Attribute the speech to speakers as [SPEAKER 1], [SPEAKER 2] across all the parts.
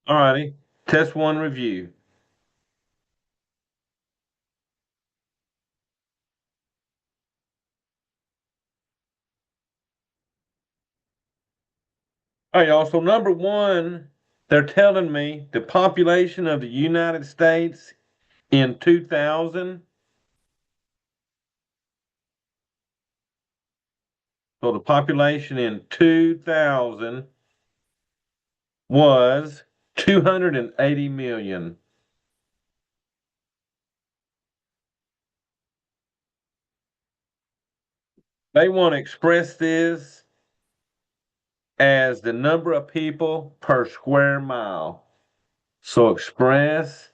[SPEAKER 1] All righty. Test one review. All right, y'all. So number one, they're telling me the population of the United States in 2000. So the population in 2000 was 280 million. They want to express this as the number of people per square mile. So express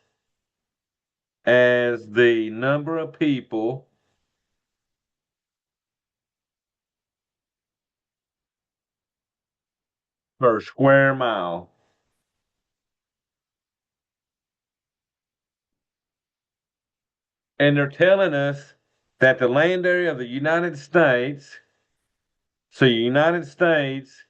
[SPEAKER 1] as the number of people per square mile. And they're telling us that the land area of the United States, so the United States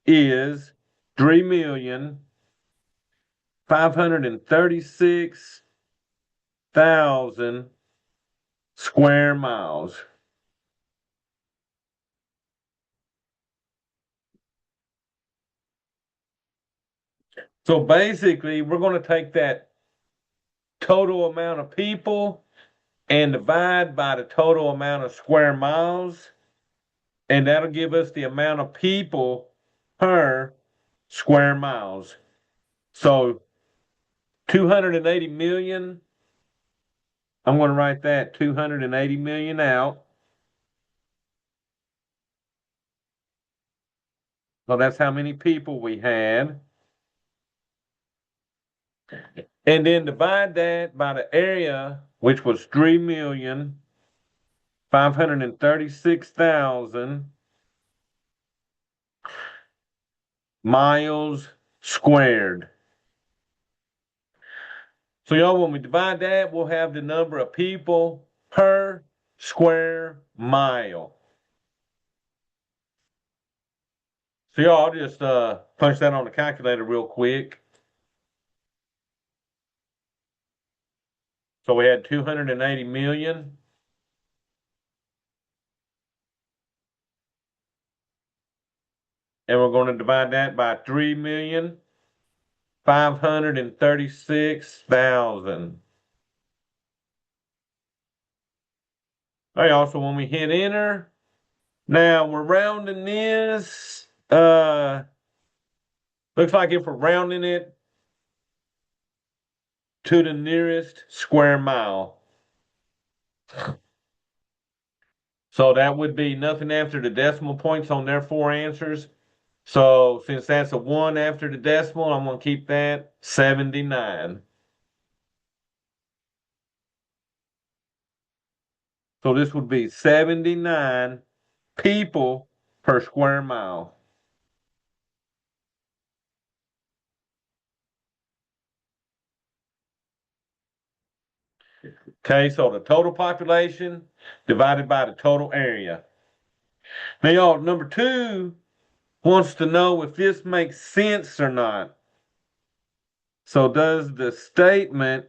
[SPEAKER 1] is 3,536,000 square miles. So basically, we're going to take that total amount of people and divide by the total amount of square miles, and that'll give us the amount of people per square miles. So 280 million, I'm going to write that 280 million out. So that's how many people we had. And then divide that by the area, which was 3,536,000 miles squared. So, y'all, when we divide that, we'll have the number of people per square mile. So, y'all, I'll just punch that on the calculator real quick. So, we had 280 million. And we're going to divide that by 3,536,000. All right, also when we hit enter, now we're rounding this. Looks like if we're rounding it to the nearest square mile. So that would be nothing after the decimal points on their four answers. So since that's a one after the decimal, I'm going to keep that 79. So this would be 79 people per square mile. Okay, so the total population divided by the total area. Now, y'all, number two wants to know if this makes sense or not. So, does the statement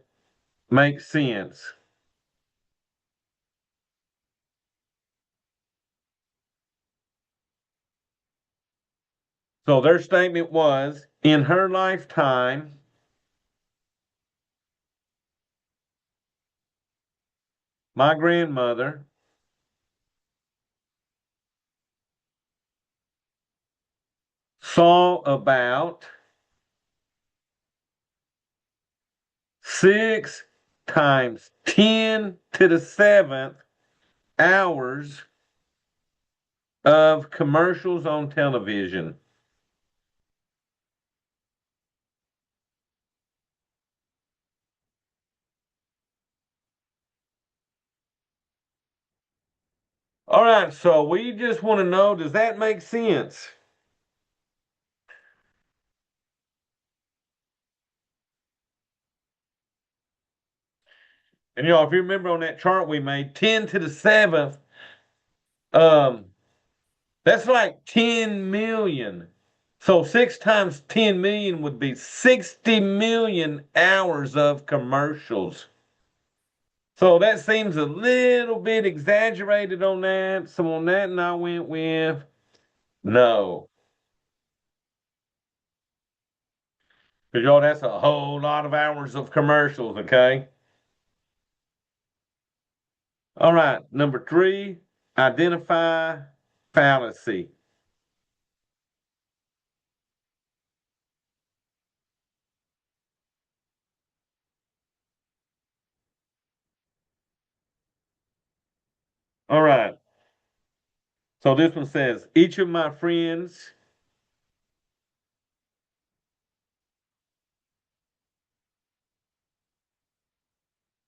[SPEAKER 1] make sense? So, their statement was in her lifetime, my grandmother saw about 6 times 10 to the 7th hours of commercials on television. All right, so we just want to know, does that make sense? And if you remember on that chart we made, 10 to the 7th, um, that's like 10 million. So 6 times 10 million would be 60 million hours of commercials. So that seems a little bit exaggerated on that. So on that, and I went with no. Because y'all, that's a whole lot of hours of commercials, okay? All right, number 3, identify fallacy. All right. So this one says, each of my friends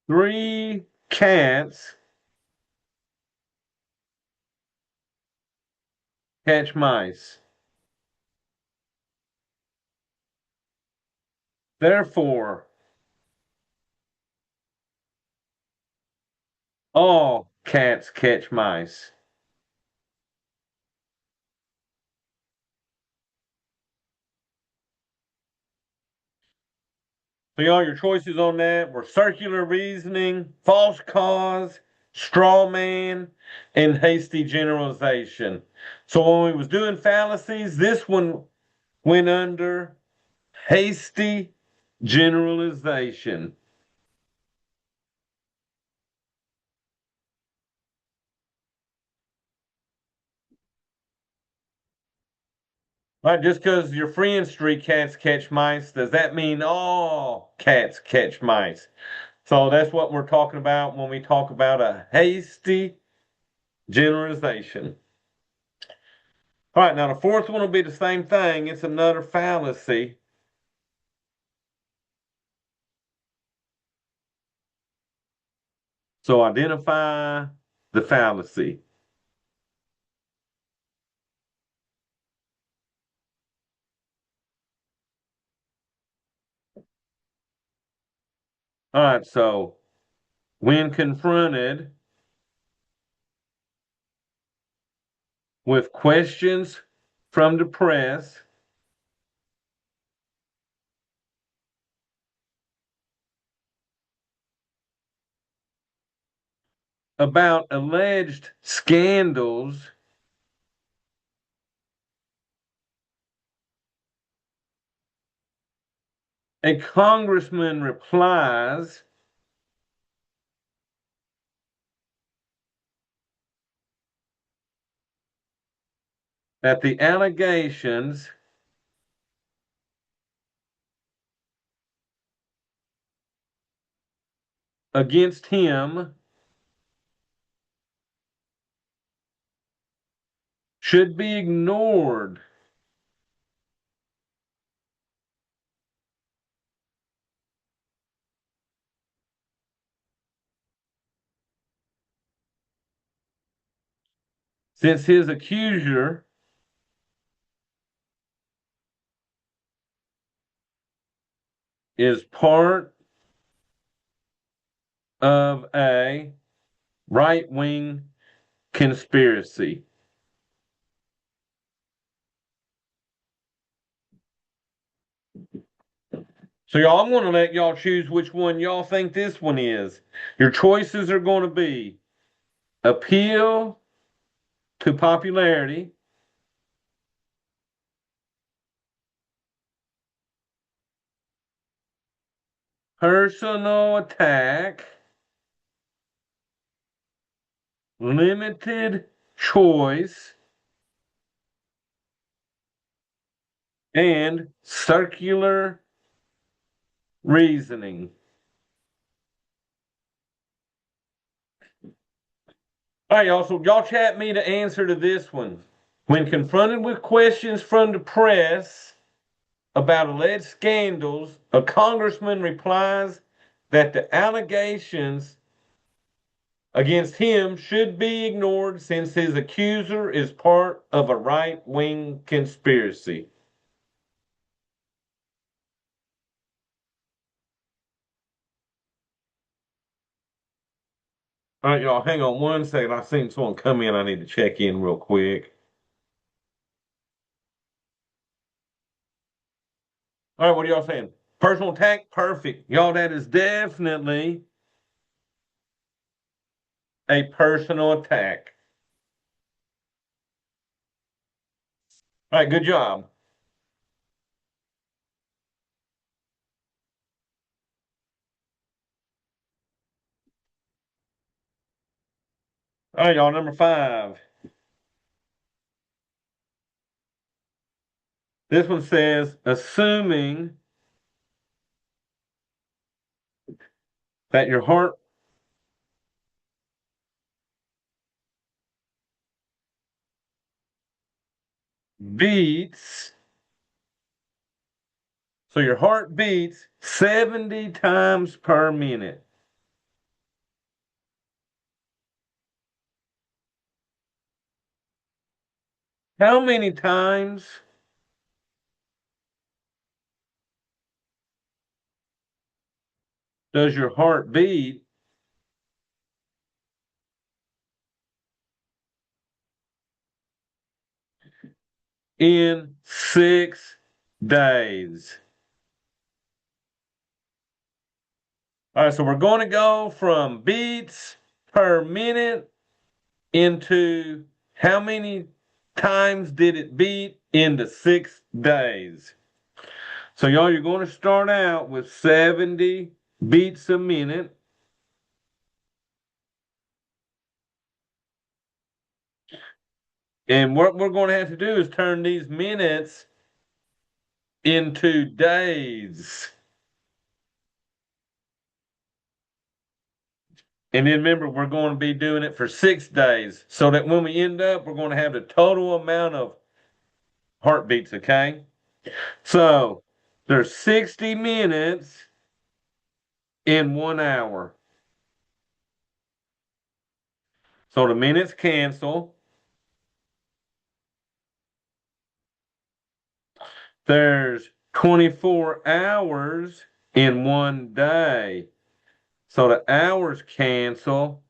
[SPEAKER 1] three cats catch mice. Therefore, all cats catch mice. So y'all, your choices on that were circular reasoning, false cause, straw man, and hasty generalization. So when we was doing fallacies, this one went under hasty generalization. Right, just because your friends three cats catch mice, does that mean all cats catch mice? So that's what we're talking about when we talk about a hasty generalization. All right, now the fourth one will be the same thing. It's another fallacy. So identify the fallacy. All right, so when confronted with questions from the press about alleged scandals, a congressman replies that the allegations against him should be ignored since his accuser is part of a right wing conspiracy. So, y'all, I'm going to let y'all choose which one y'all think this one is. Your choices are going to be appeal to popularity, personal attack, limited choice, and circular reasoning. All right, y'all. So, y'all chat me the answer to this one. When confronted with questions from the press about alleged scandals, a congressman replies that the allegations against him should be ignored since his accuser is part of a right wing conspiracy. All right, y'all, hang on one second. I seen someone come in. I need to check in real quick. All right, what are y'all saying? Personal attack, perfect. Y'all, that is definitely a personal attack. All right, good job. All right, y'all, number 5. This one says, assuming that your heart beats, so your heart beats 70 times per minute. How many times does your heart beat in 6 days? All right, so we're going to go from beats per minute into how many times did it beat into 6 days. So, y'all, you're going to start out with 70 beats a minute. And what we're going to have to do is turn these minutes into days. And then remember, we're going to be doing it for 6 days so that when we end up, we're going to have the total amount of heartbeats, okay? So there's 60 minutes in 1 hour. So the minutes cancel. There's 24 hours in 1 day. So the hours cancel.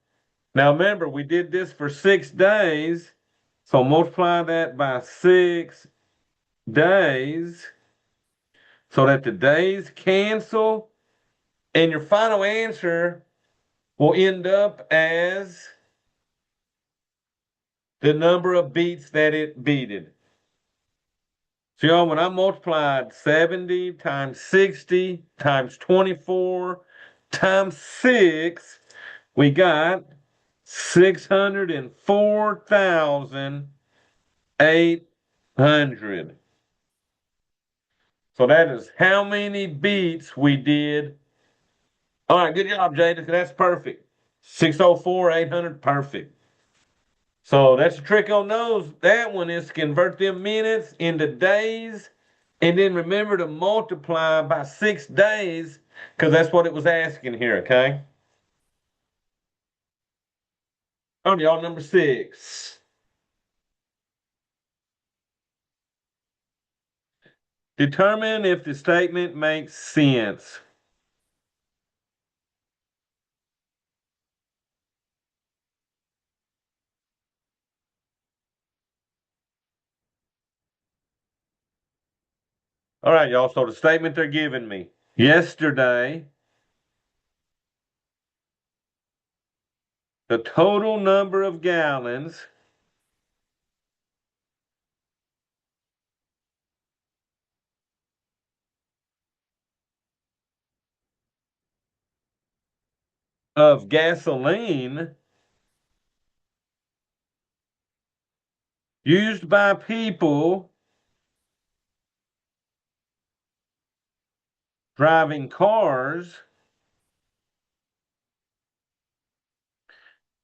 [SPEAKER 1] Now remember, we did this for 6 days. So multiply that by 6 days so that the days cancel. And your final answer will end up as the number of beats that it beated. So, y'all, when I multiplied 70 times 60 times 24 times 6, we got 604,800. So that is how many beats we did. All right, good job, Jada. That's perfect. 604,800, perfect. So that's the trick on those. That one is to convert them minutes into days, and then remember to multiply by 6 days, because that's what it was asking here, okay? On y'all, number 6. Determine if the statement makes sense. All right, y'all. So the statement they're giving me. Yesterday, the total number of gallons of gasoline used by people driving cars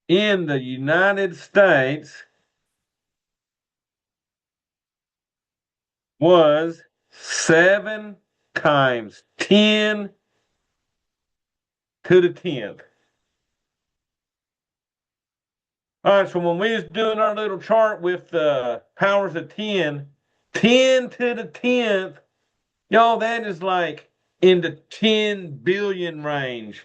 [SPEAKER 1] in the United States was 7 times 10 to the 10th. All right, so when we was doing our little chart with the powers of 10, 10 to the 10th, y'all, that is like in the 10 billion range.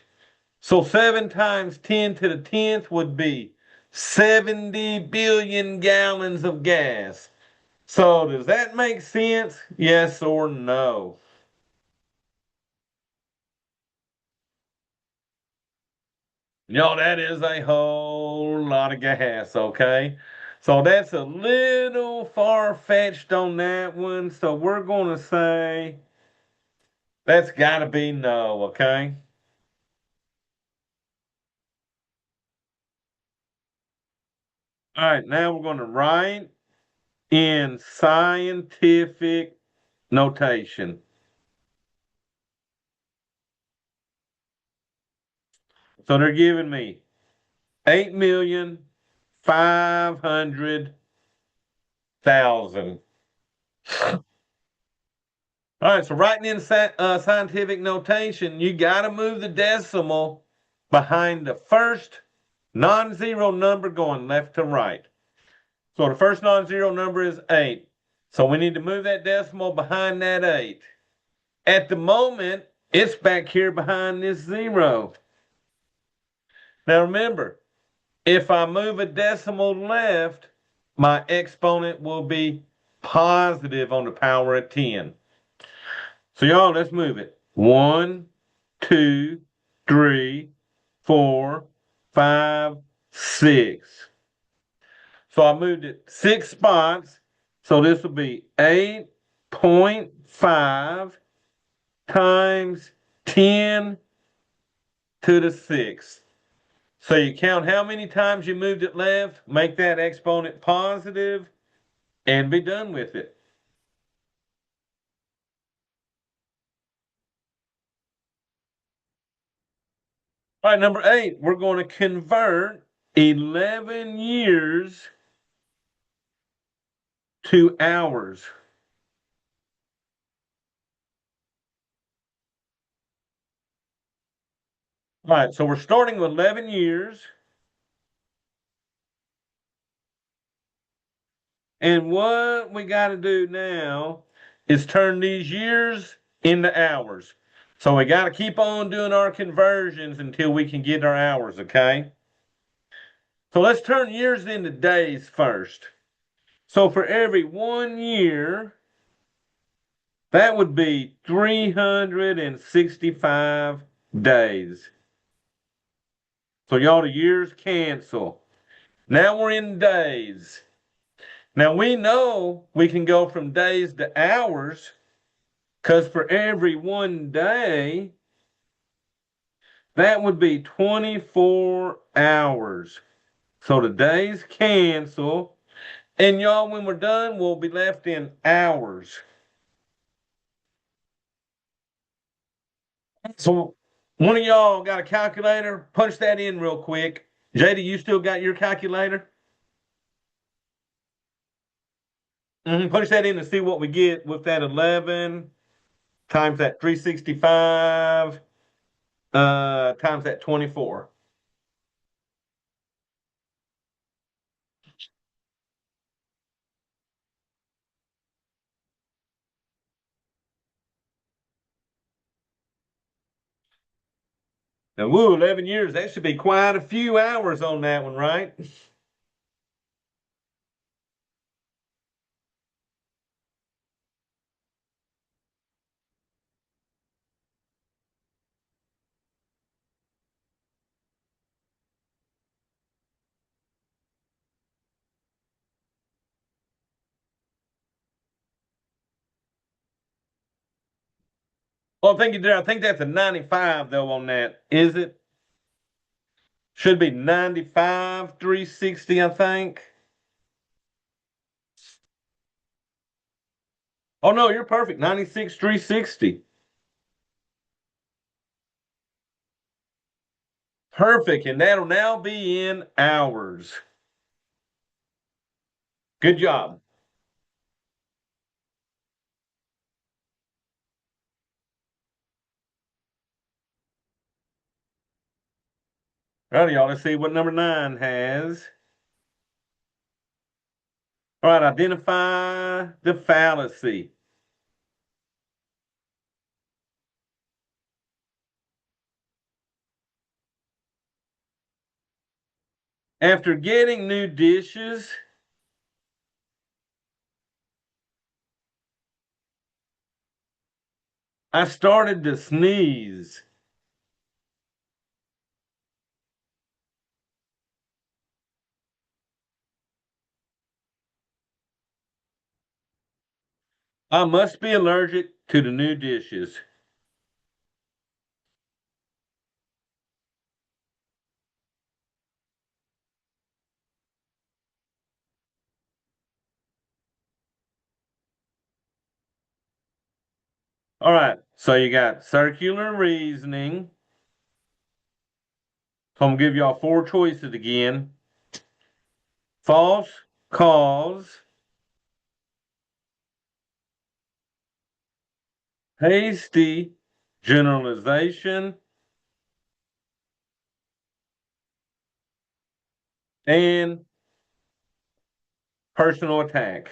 [SPEAKER 1] So 7 times 10 to the 10th would be 70 billion gallons of gas. So does that make sense? Yes or no? That is a whole lot of gas, okay? So that's a little far-fetched on that one. So we're going to say that's got to be no, okay? All right, now we're going to write in scientific notation. So they're giving me 8,500,000. All right, so writing in scientific notation, you got to move the decimal behind the first non-zero number going left to right. So the first non-zero number is 8. So we need to move that decimal behind that 8. At the moment, it's back here behind this 0. Now remember, if I move a decimal left, my exponent will be positive on the power of 10. So y'all, let's move it. 1, 2, 3, 4, 5, 6. So I moved it 6 spots. So this will be 8.5 times 10 to the 6th. So you count how many times you moved it left, make that exponent positive, and be done with it. All right, number 8, we're going to convert 11 years to hours. All right, so we're starting with 11 years. And what we got to do now is turn these years into hours. So we got to keep on doing our conversions until we can get our hours, okay? So let's turn years into days first. So for every 1 year, that would be 365 days. So y'all, the years cancel. Now we're in days. Now we know we can go from days to hours because for every 1 day, that would be 24 hours. So the days cancel. And y'all, when we're done, we'll be left in hours. So one of y'all got a calculator? Punch that in real quick. JD, you still got your calculator? Punch that in and see what we get with that 11 times that 365 times that 24. Now, woo, 11 years. That should be quite a few hours on that one, right? Well, I think you did. I think that's a 95, though, on that. Is it? Should be 95, 360, I think. Oh, no, you're perfect. 96, 360. Perfect. And that'll now be in hours. Good job. Righty, y'all. Let's see what number 9 has. All right, identify the fallacy. After getting new dishes, I started to sneeze. I must be allergic to the new dishes. All right. So you got circular reasoning. So I'm gonna give y'all four choices again. False cause, hasty generalization, and personal attack.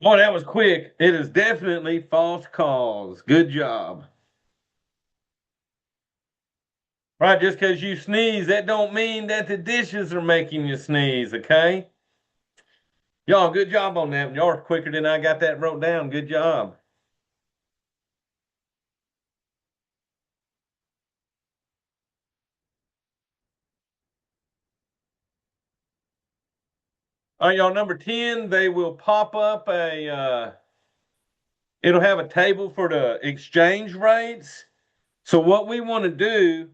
[SPEAKER 1] Boy, that was quick. It is definitely false cause. Good job. Right, just because you sneeze, that don't mean that the dishes are making you sneeze, okay? Y'all, good job on that. Y'all are quicker than I got that wrote down. Good job. All right, y'all, number 10, they will pop up it'll have a table for the exchange rates. So what we want to do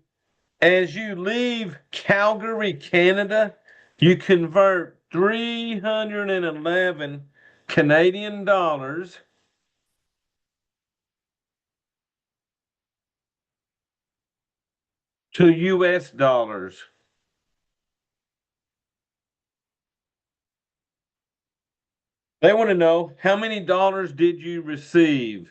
[SPEAKER 1] as you leave Calgary, Canada, you convert 311 Canadian dollars to US dollars. They want to know how many dollars did you receive?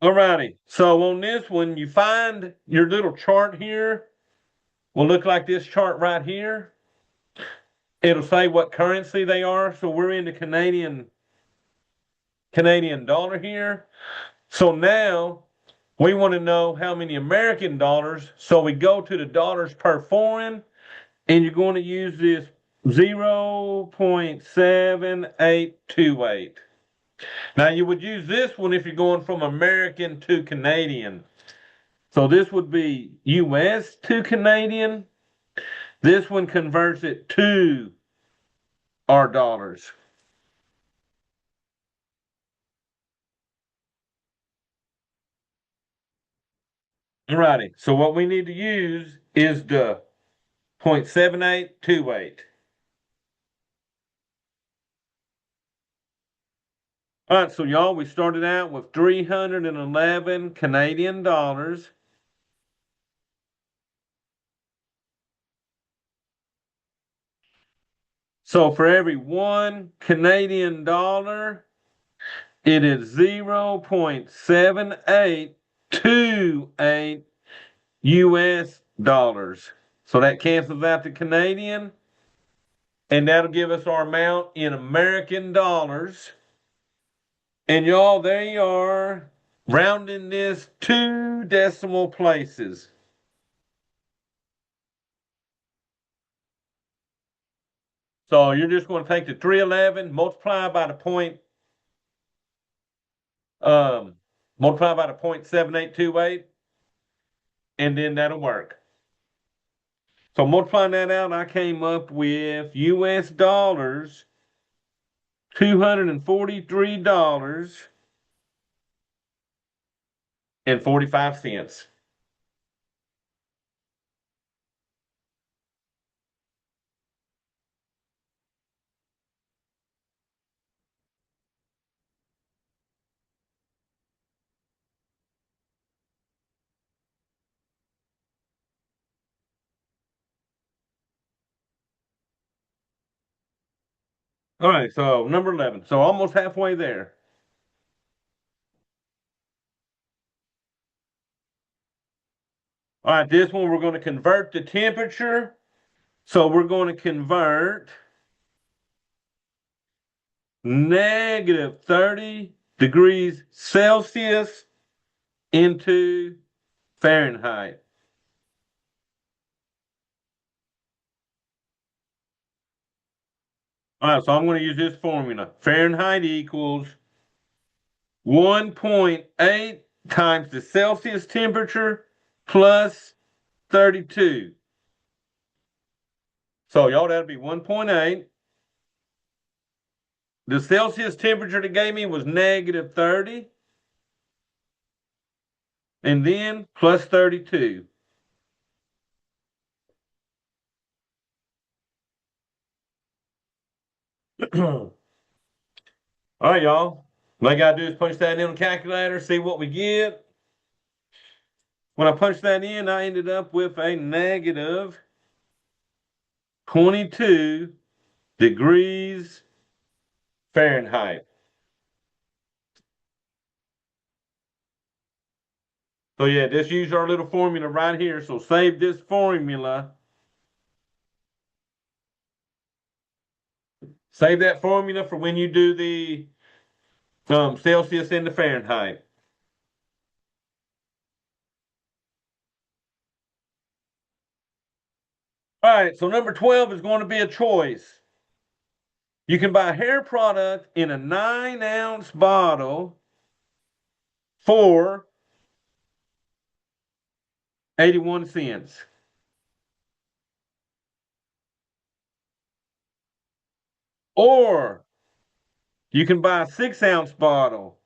[SPEAKER 1] Alrighty. So on this one, you find your little chart here will look like this chart right here. It'll say what currency they are. So we're in the Canadian dollar here. So now we want to know how many American dollars. So we go to the dollars per foreign, and you're going to use this 0.7828. Now you would use this one if you're going from American to Canadian. So this would be US to Canadian. This one converts it to our dollars. Alrighty. So what we need to use is the 0.7828. All right, so y'all, we started out with 311 Canadian dollars. So for every one Canadian dollar, it is 0.7828 US dollars. So that cancels out the Canadian, and that'll give us our amount in American dollars. And y'all, there you are, rounding this two decimal places. So you're just going to take the 311, um, multiply by the 0.7828, and then that'll work. So multiplying that out, I came up with US dollars, $243.45. All right, so number 11. So almost halfway there. All right, this one we're going to convert the temperature. So we're going to convert negative 30 degrees Celsius into Fahrenheit. All right, so I'm going to use this formula. Fahrenheit equals 1.8 times the Celsius temperature plus 32. So y'all, that'll be 1.8. The Celsius temperature they gave me was negative 30. And then plus 32. All right, y'all. What I got to do is punch that in the calculator, see what we get. When I punched that in, I ended up with a negative 22 degrees Fahrenheit. So yeah, just use our little formula right here. So save this formula. Save that formula for when you do the Celsius into Fahrenheit. All right, so number 12 is going to be a choice. You can buy hair product in a 9-ounce bottle for 81 cents. Or you can buy a 6-ounce bottle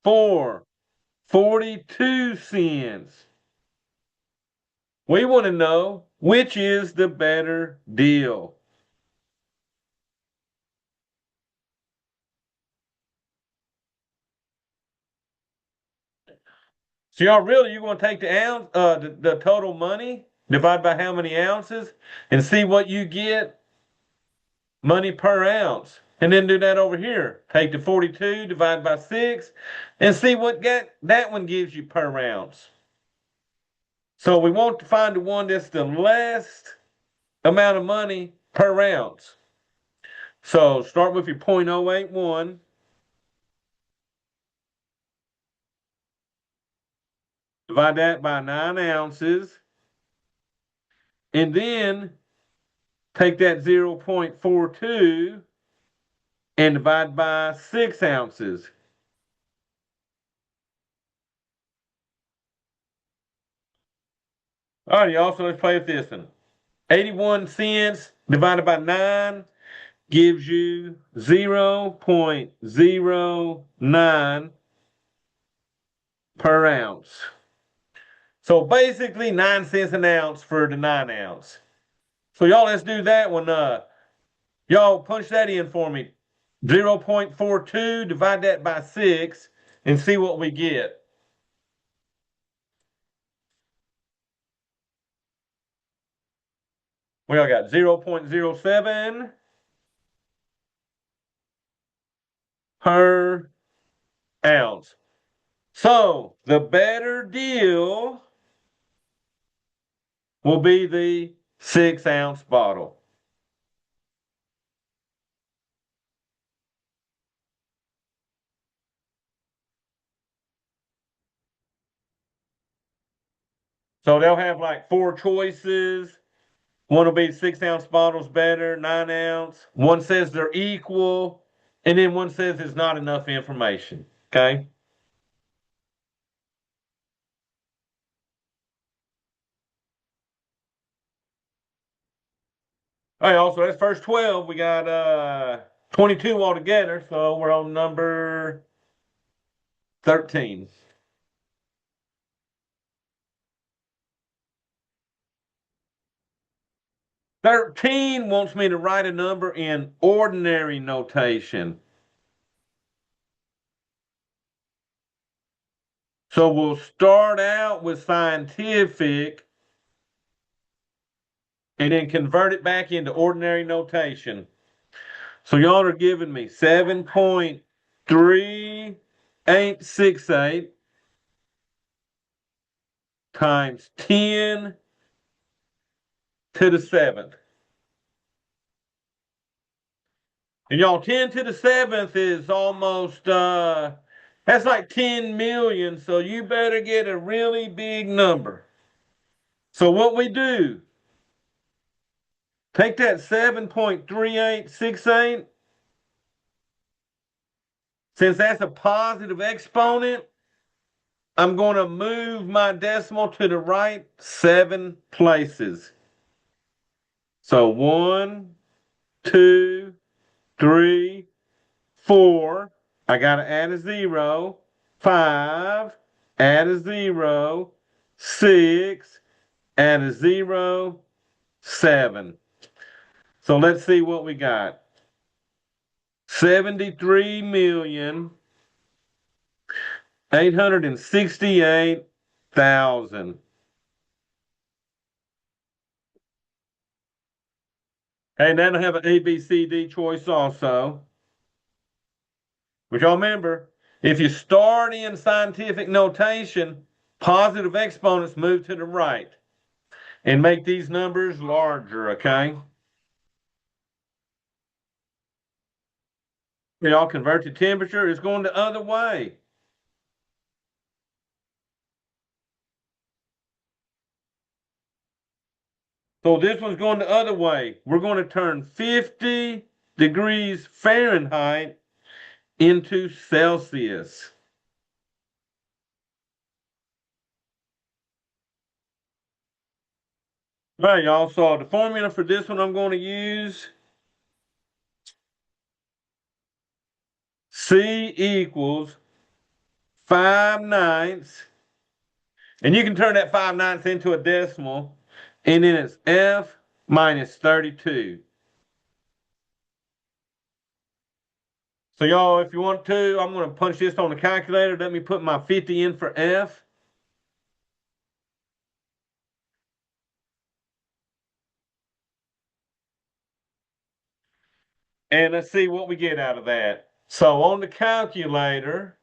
[SPEAKER 1] for 42 cents. We want to know which is the better deal. So y'all really, you're going to take the ounce, the total money, divide by how many ounces, and see what you get money per ounce. And then do that over here. Take the 42, divide by 6, and see what that one gives you per ounce. So we want to find the one that's the less amount of money per ounce. So start with your 0.081. Divide that by 9 ounces. And then take that 0.42 and divide by 6 ounces. All right, y'all, so let's play with this one. 81 cents divided by 9 gives you 0.09 per ounce. So basically 9 cents an ounce for the 9 ounce. So y'all, let's do that one. Y'all punch that in for me. 0.42, divide that by 6, and see what we get. We all got 0.07 per ounce. So the better deal will be the 6-ounce bottle. So they'll have like 4 choices. One will be 6-ounce bottles better, 9-ounce. One says they're equal, and then one says it's not enough information. Okay. All right, also that's first 12. We got 22 altogether, so we're on number 13. 13 wants me to write a number in ordinary notation. So we'll start out with scientific and then convert it back into ordinary notation. So y'all are giving me 7.3868 times 10 to the 7th. And y'all, 10 to the 7th is almost, that's like 10 million. So you better get a really big number. So what we do Take that 7.3868. Since that's a positive exponent, I'm going to move my decimal to the right 7 places. So 1, 2, 3, 4. I got to add a 0. 5, add a 0. 6, add a 0. 7. So let's see what we got. 73,868,000. Hey, that'll have an A, B, C, D choice also. But y'all remember, if you start in scientific notation, positive exponents move to the right and make these numbers larger, okay? Y'all convert to temperature, it's going the other way. So this one's going the other way. We're going to turn 50 degrees Fahrenheit into Celsius. All right, y'all. So the formula for this one I'm going to use C equals 5/9. And you can turn that 5/9 into a decimal. And then it's F minus 32. So y'all, if you want to, I'm going to punch this on the calculator. Let me put my 50 in for F. And let's see what we get out of that. So on the calculator,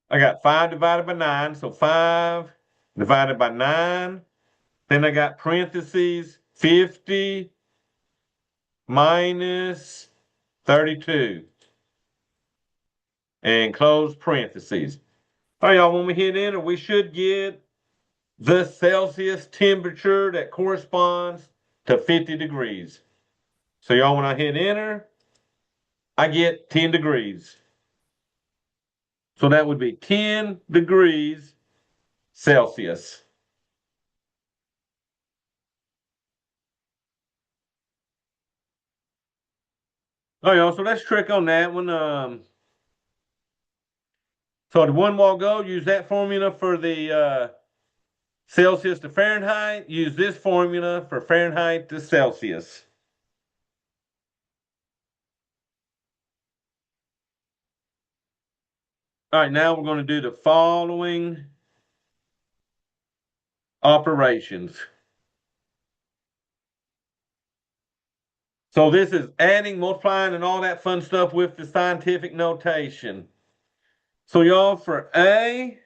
[SPEAKER 1] I got 5 divided by 9. So 5 divided by 9. Then I got parentheses 50 minus 32. And close parentheses. All right, y'all, when we hit enter, we should get the Celsius temperature that corresponds to 50 degrees. So y'all, when I hit enter, I get 10 degrees. So that would be 10 degrees Celsius. All right, y'all, so let's trick on that one. So the one while ago, use that formula for the Celsius to Fahrenheit. Use this formula for Fahrenheit to Celsius. All right, now we're going to do the following operations. So this is adding, multiplying, and all that fun stuff with the scientific notation. So y'all, for A,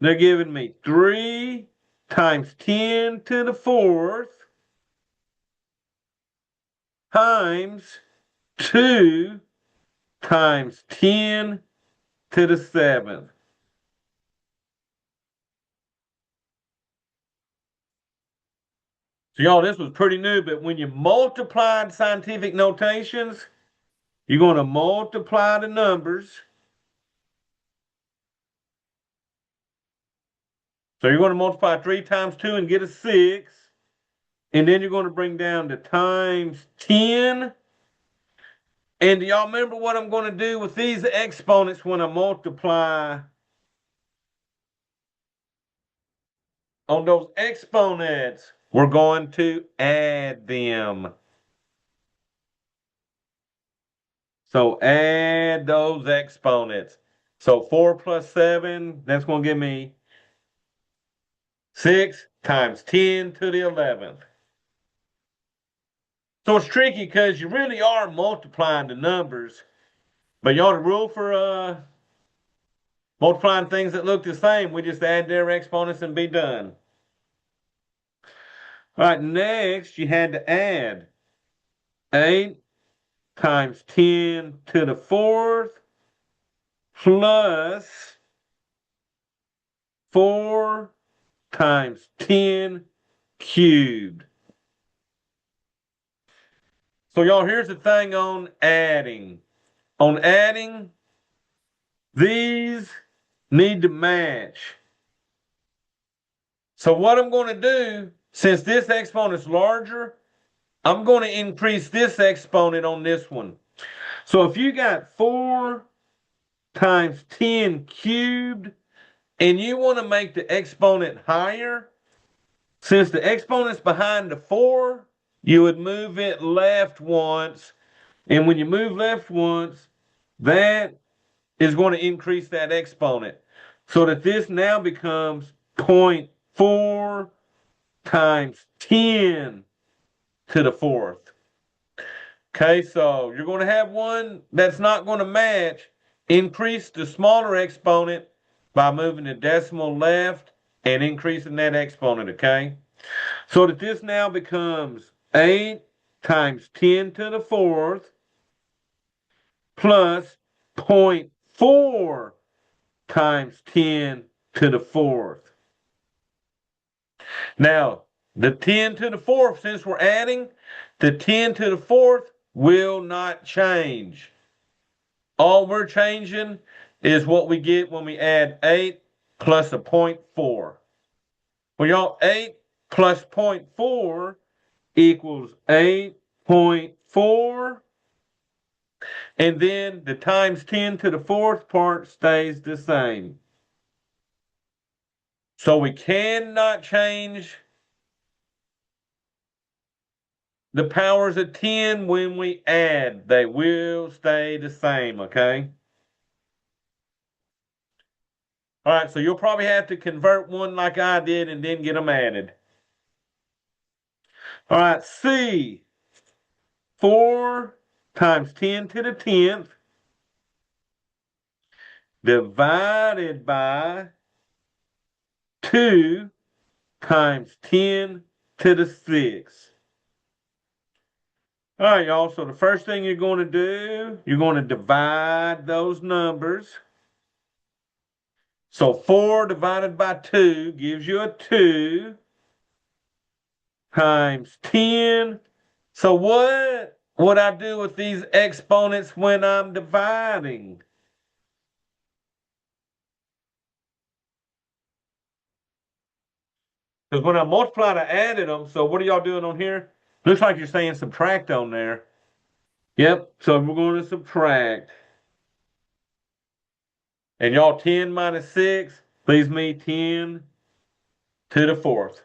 [SPEAKER 1] they're giving me 3 times 10 to the 4th times 2 times 10 to the 7th. So y'all, this was pretty new, but when you multiplied scientific notations, you're going to multiply the numbers. So you're going to multiply 3 times 2 and get a 6. And then you're going to bring down the times 10. And do y'all remember what I'm going to do with these exponents when I multiply on those exponents? We're going to add them. So add those exponents. So 4 plus 7, that's going to give me 6 times 10 to the 11th. So it's tricky because you really are multiplying the numbers. But y'all, the rule for multiplying things that look the same, we just add their exponents and be done. All right, next you had to add 8 times 10 to the 4th plus 4 times 10 cubed. So y'all, here's the thing on adding. On adding, these need to match. So what I'm going to do, since this exponent is larger, I'm going to increase this exponent on this one. So if you got 4 times 10 cubed, and you want to make the exponent higher, since the exponent's behind the 4, you would move it left once. And when you move left once, that is going to increase that exponent. So that this now becomes 0.4 times 10 to the 4th. Okay, so you're going to have one that's not going to match. Increase the smaller exponent by moving the decimal left and increasing that exponent, okay? So that this now becomes 8 times 10 to the 4th plus 0.4 times 10 to the 4th. Now, the 10 to the 4th, since we're adding, the 10 to the 4th will not change. All we're changing is what we get when we add 8 plus a 0.4. Well, y'all, 8 plus 0.4 equals 8.4. And then the times 10 to the 4th part stays the same. So we cannot change the powers of 10 when we add. They will stay the same, okay? All right, so you'll probably have to convert one like I did and then get them added. All right, C. 4 times 10 to the 10th divided by 2 times 10 to the 6th. All right, y'all. So the first thing you're going to do, you're going to divide those numbers. So 4 divided by 2 gives you a 2 times 10. So what would I do with these exponents when I'm dividing? Because when I multiplied, I added them. So what are y'all doing on here? Looks like you're saying subtract on there. Yep. So we're going to subtract. And y'all, 10 minus 6 leaves me 10 to the 4th.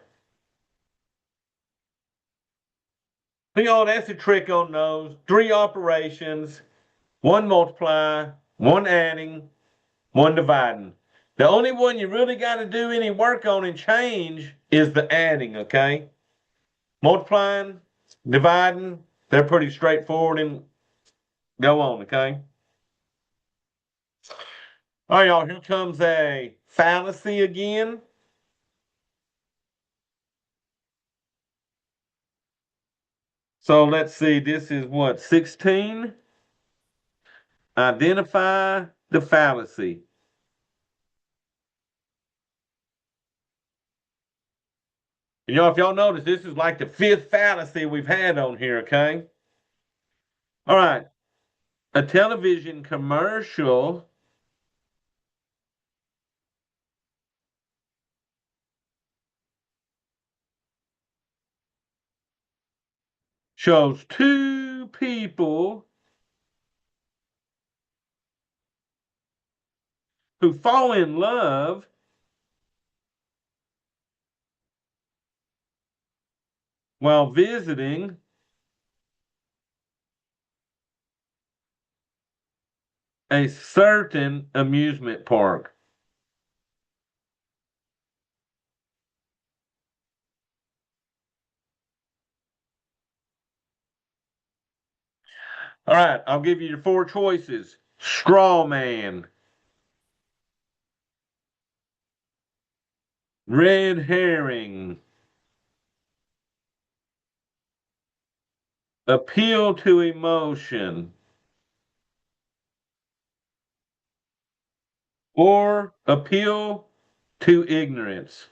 [SPEAKER 1] So y'all, that's the trick on those. 3 operations. 1 multiply, 1 adding, 1 dividing. The only one you really got to do any work on and change is the adding, okay? Multiplying, dividing, they're pretty straightforward and go on, okay? All right, y'all, here comes a fallacy again. So let's see, this is what, 16? Identify the fallacy. And y'all, if y'all notice, this is like the 5th fallacy we've had on here, okay? All right, a television commercial shows 2 people who fall in love while visiting a certain amusement park. All right, I'll give you your 4 choices. Straw man, red herring, appeal to emotion, or appeal to ignorance.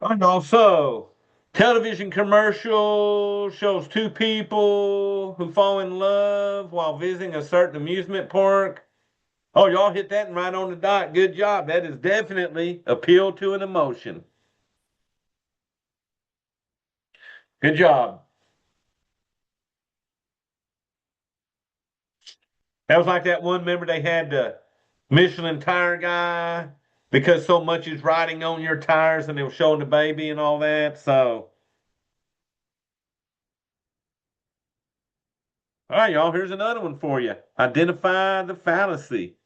[SPEAKER 1] And also, television commercial shows two people who fall in love while visiting a certain amusement park. Oh, y'all hit that right on the dot. Good job. That is definitely appeal to an emotion. Good job. That was like that one. Remember, they had the Michelin tire guy because so much is riding on your tires, and they were showing the baby and all that. So, all right, y'all. Here's another one for you. Identify the fallacy.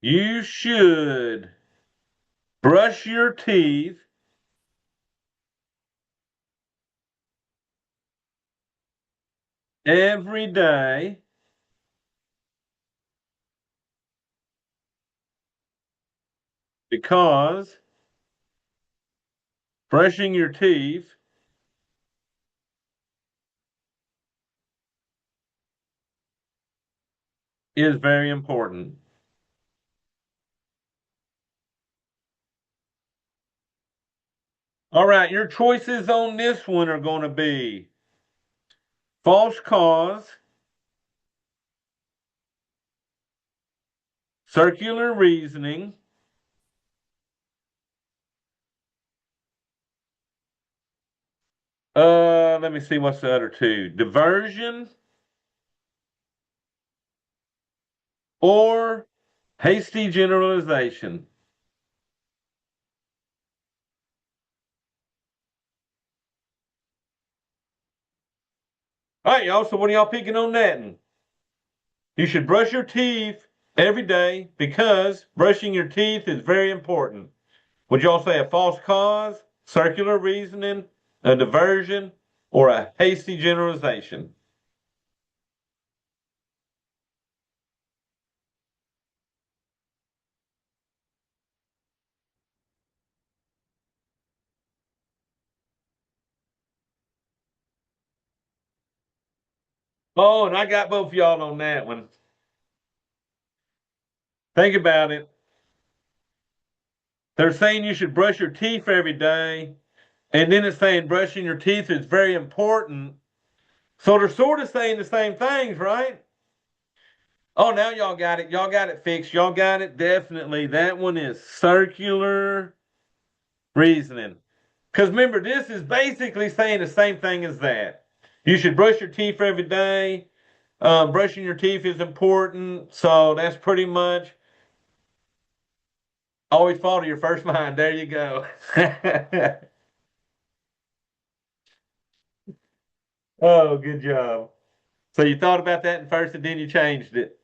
[SPEAKER 1] You should brush your teeth every day because brushing your teeth is very important. All right, your choices on this one are going to be false cause, circular reasoning, let me see what's the other two. Diversion or hasty generalization. All right, y'all. So what are y'all picking on that? You should brush your teeth every day because brushing your teeth is very important. Would y'all say a false cause, circular reasoning, a diversion, or a hasty generalization? Oh, and I got both of y'all on that one. Think about it. They're saying you should brush your teeth every day, and then it's saying brushing your teeth is very important. So they're sort of saying the same things, right? Oh, now y'all got it. Y'all got it fixed. Y'all got it. Definitely. That one is circular reasoning. Because remember, this is basically saying the same thing as that. You should brush your teeth every day. Brushing your teeth is important. So that's pretty much always follow your first mind. There you go. Oh, good job. So you thought about that at first and then you changed it.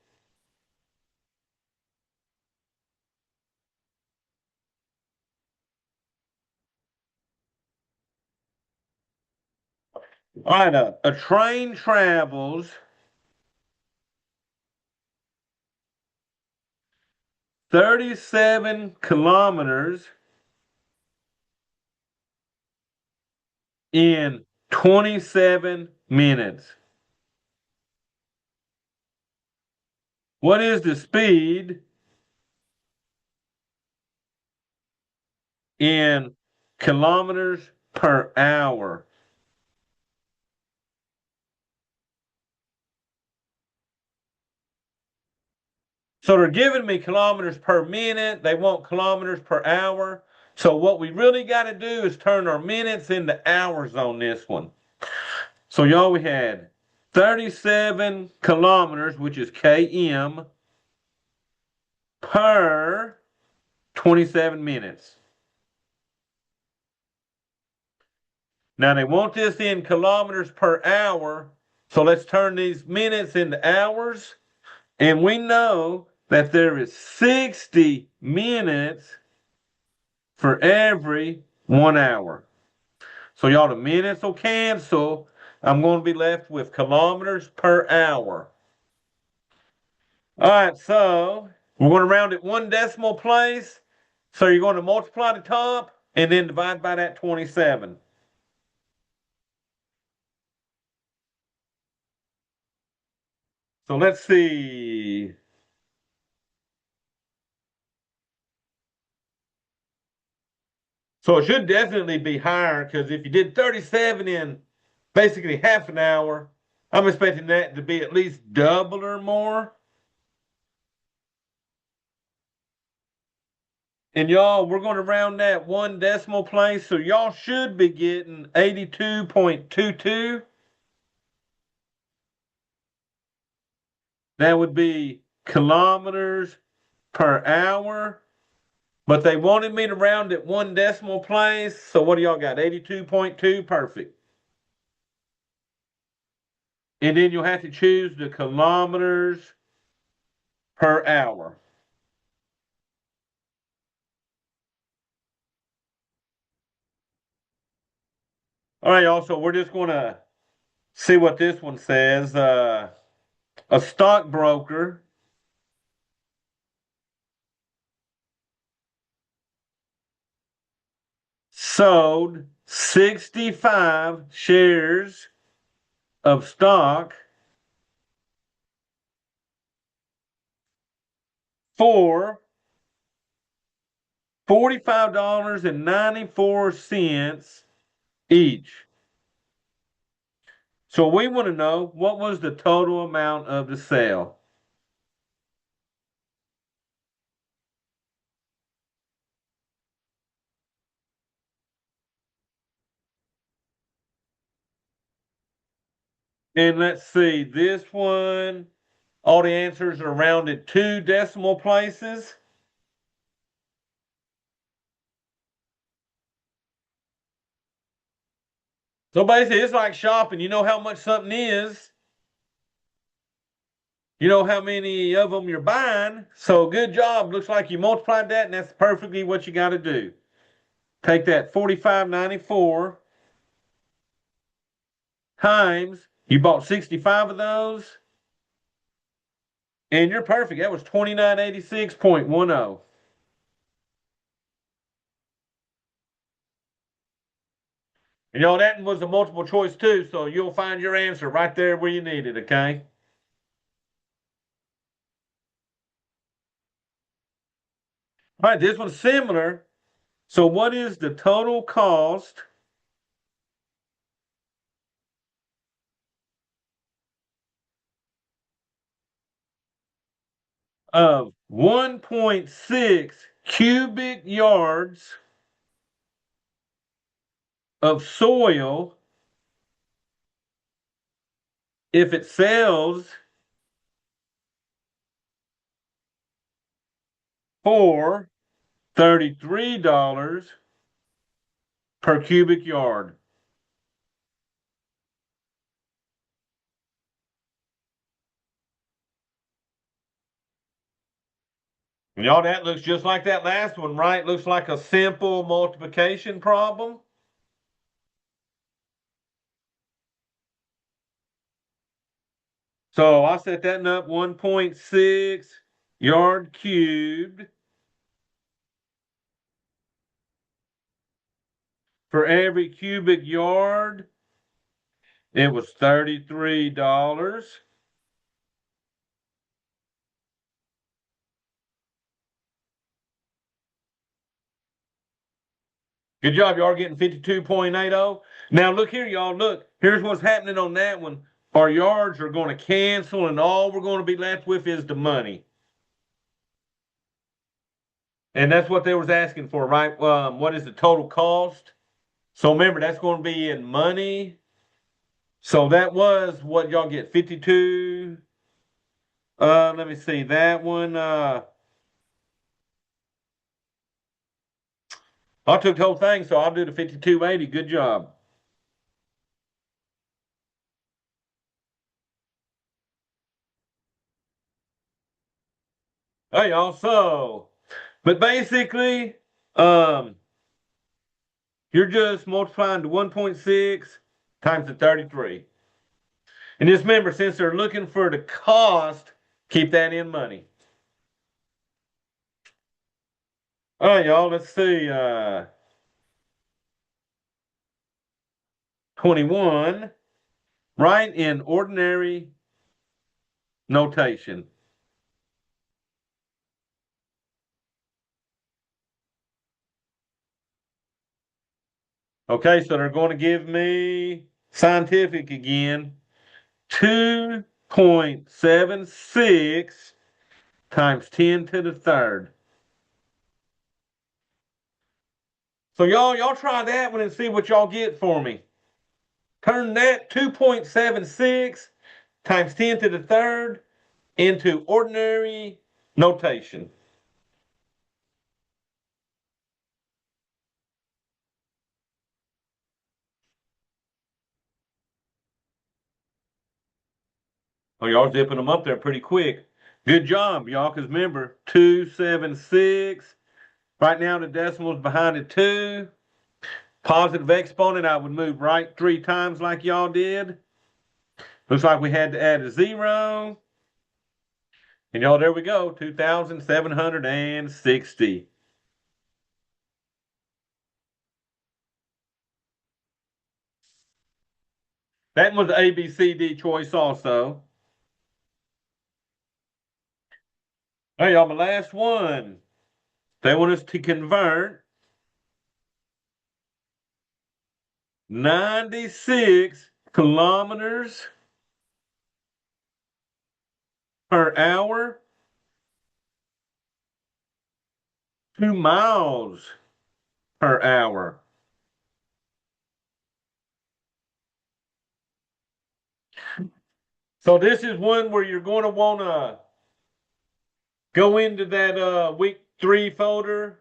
[SPEAKER 1] All right, a train travels 37 kilometers in 27 minutes. What is the speed in kilometers per hour? So they're giving me kilometers per minute. They want kilometers per hour. So what we really got to do is turn our minutes into hours on this one. So y'all, we had 37 kilometers, which is km, per 27 minutes. Now they want this in kilometers per hour. So let's turn these minutes into hours. And we know that there is 60 minutes for every 1 hour. So y'all, the minutes will cancel. I'm going to be left with kilometers per hour. All right, so we're going to round it one decimal place. So you're going to multiply the top and then divide by that 27. So let's see. So it should definitely be higher because if you did 37 in basically half an hour, I'm expecting that to be at least double or more. And y'all, we're going to round that one decimal place. So y'all should be getting 82.22. That would be kilometers per hour. But they wanted me to round it one decimal place. So what do y'all got? 82.2? Perfect. And then you'll have to choose the kilometers per hour. All right, y'all. So we're just going to see what this one says. A stockbroker sold 65 shares of stock for $45.94 each. So we want to know what was the total amount of the sale. And let's see, this one, all the answers are rounded two decimal places. So basically, it's like shopping. You know how much something is, you know how many of them you're buying. So good job. Looks like you multiplied that, and that's perfectly what you got to do. Take that 45.94 times, you bought 65 of those, and you're perfect. That was 2986.10. And y'all, that was a multiple choice too, so you'll find your answer right there where you need it, okay? All right, this one's similar. So, what is the total cost of 1.6 cubic yards of soil if it sells for $33 per cubic yard? Y'all, that looks just like that last one, right? Looks like a simple multiplication problem. So I set that up 1.6 yard cubed for every cubic yard. It was $33. Good job, y'all getting 52.80. Now look here, y'all. Look, here's what's happening on that one. Our yards are going to cancel, and all we're going to be left with is the money. And that's what they was asking for, right? What is the total cost? So remember, that's going to be in money. So that was what y'all get, 52. Let me see that one. I took the whole thing, so I'll do the 52.80. Good job. Hey, y'all. So, but basically, um, you're just multiplying the 1.6 times the 33. And just remember, since they're looking for the cost, Keep that in money. All right, y'all, let's see. 21. Write in ordinary notation. Okay, so they're going to give me scientific again. 2.76 times 10 to the third. So y'all try that one and see what y'all get for me. Turn that 2.76 times 10 to the third into ordinary notation. Oh, y'all zipping them up there pretty quick. Good job, y'all, because remember, 276. Right now, the decimal's behind the 2. Positive exponent, I would move right 3 times like y'all did. Looks like we had to add a 0. And y'all, there we go, 2,760. That was the ABCD choice also. Hey, y'all, my last one. They want us to convert 96 kilometers per hour to miles per hour. So this is one where you're going to want to go into that week 3 folder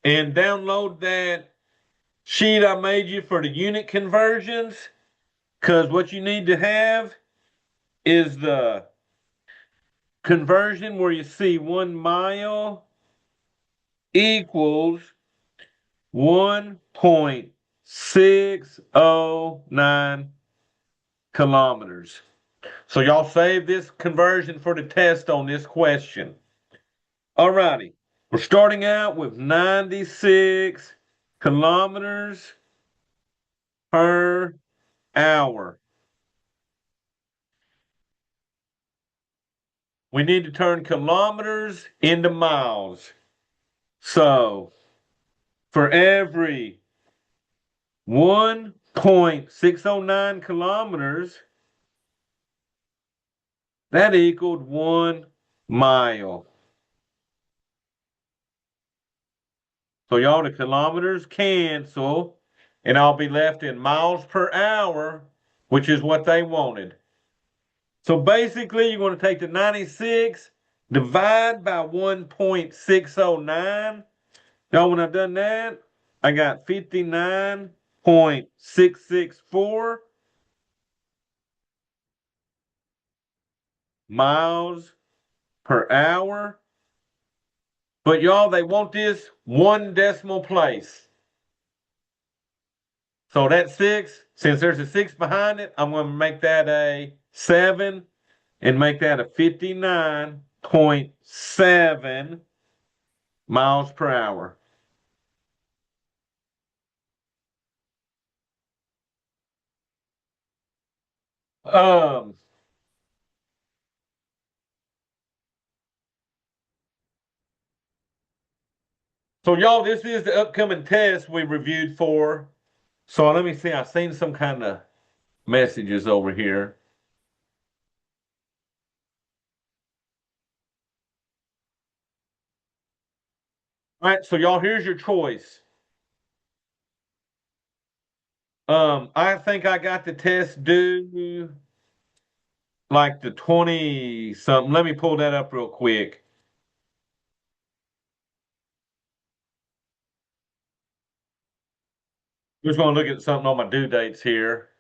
[SPEAKER 1] and download that sheet I made you for the unit conversions. Because what you need to have is the conversion where you see 1 mile equals 1.609 kilometers. So y'all save this conversion for the test on this question. All righty. We're starting out with 96 kilometers per hour. We need to turn kilometers into miles. So for every 1.609 kilometers, that equaled 1 mile. So y'all, the kilometers cancel, and I'll be left in miles per hour, which is what they wanted. So basically, you're going to take the 96, divide by 1.609. Y'all, when I've done that, I got 59.664 miles per hour. But y'all, they want this one decimal place. So that 6, since there's a 6 behind it, I'm going to make that a 7 and make that a 59.7 miles per hour. Um, so y'all, this is the upcoming test we reviewed for. So let me see. I seen some kind of messages over here. All right, so y'all, here's your choice. I think I got the test due like the 20 something. Let me pull that up real quick. Just going to look at something on my due dates here.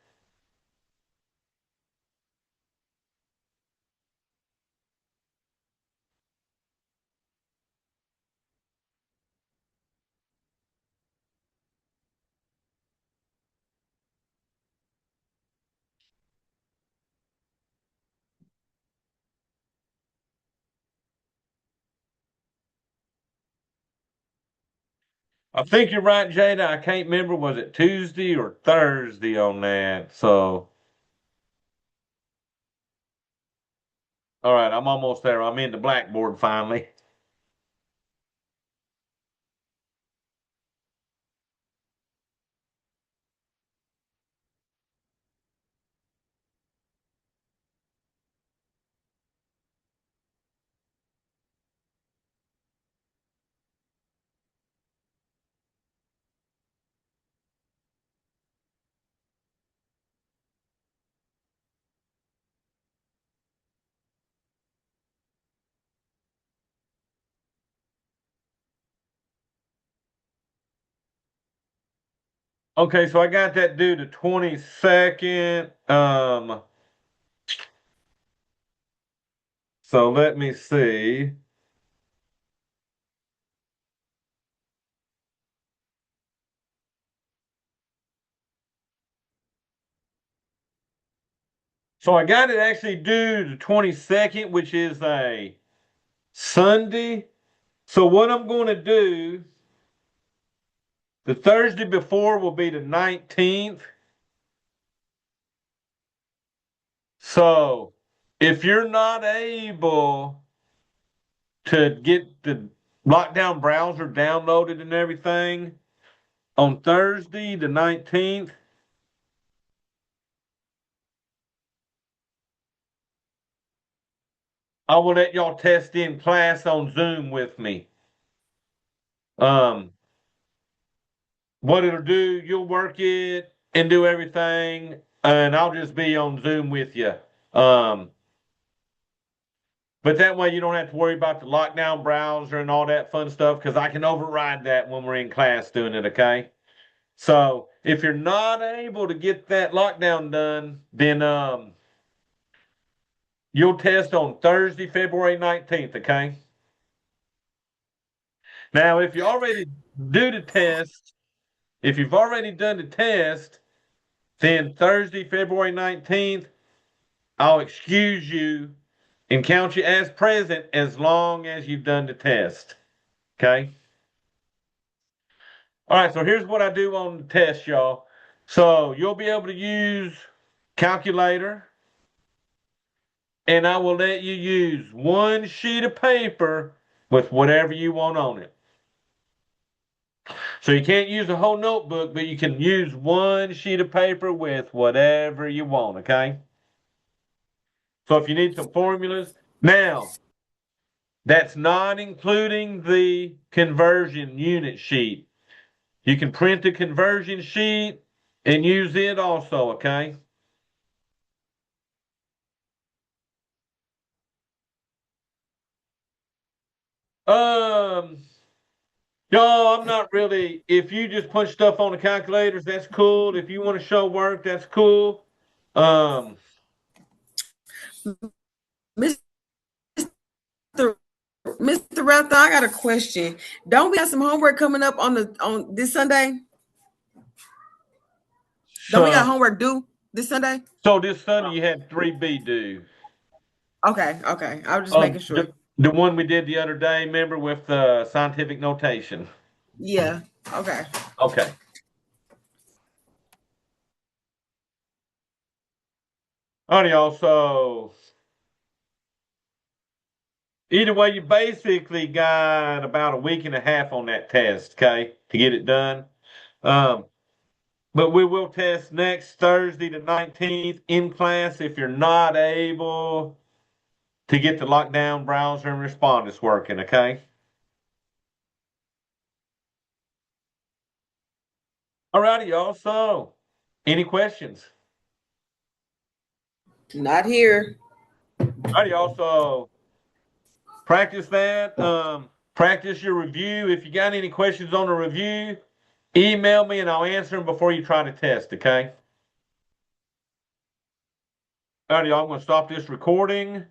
[SPEAKER 1] I think you're right, Jada. I can't remember, was it Tuesday or Thursday on that? So, all right, I'm almost there. I'm in the Blackboard finally. Okay, so I got that due the 22nd. So let me see. So I got it actually due the 22nd, which is a Sunday. So what I'm going to do, the Thursday before will be the 19th. So if you're not able to get the lockdown browser downloaded and everything on Thursday, the 19th, I will let y'all test in class on Zoom with me. Um, what it'll do, you'll work it and do everything, and I'll just be on Zoom with you. Um, but that way you don't have to worry about the lockdown browser and all that fun stuff because I can override that when we're in class doing it, okay? So if you're not able to get that lockdown done, then you'll test on Thursday, February 19th, okay? Now, if you already do the test, if you've already done the test, then Thursday, February 19th, I'll excuse you and count you as present as long as you've done the test. Okay? All right, so here's what I do on the test, y'all. So you'll be able to use calculator, and I will let you use one sheet of paper with whatever you want on it. So you can't use a whole notebook, but you can use one sheet of paper with whatever you want, okay? So if you need some formulas, now that's not including the conversion unit sheet. You can print the conversion sheet and use it also, okay? Um, no, I'm not really. If you just punch stuff on the calculators, that's cool. If you want to show work, that's cool. Um,
[SPEAKER 2] Mr. Mr. Ratha, I got a question. Don't we have some homework coming up on this Sunday? Don't we got
[SPEAKER 1] so,
[SPEAKER 2] homework due this Sunday?
[SPEAKER 1] so this Sunday you had 3B due.
[SPEAKER 2] Okay, okay. I was just making sure.
[SPEAKER 1] The one we did the other day, remember, with the scientific notation.
[SPEAKER 2] Yeah. Okay.
[SPEAKER 1] Okay. All right, y'all. So either way, you basically got about a week and a half on that test, okay, to get it done. Um, but we will test next Thursday, the 19th, in class if you're not able to get the lockdown browser and respondents working, okay? All righty, y'all. So, any questions?
[SPEAKER 2] Not here.
[SPEAKER 1] All right, y'all. So, practice that. Practice your review. If you got any questions on the review, email me and I'll answer them before you try to test, okay? All right, y'all. I'm going to stop this recording.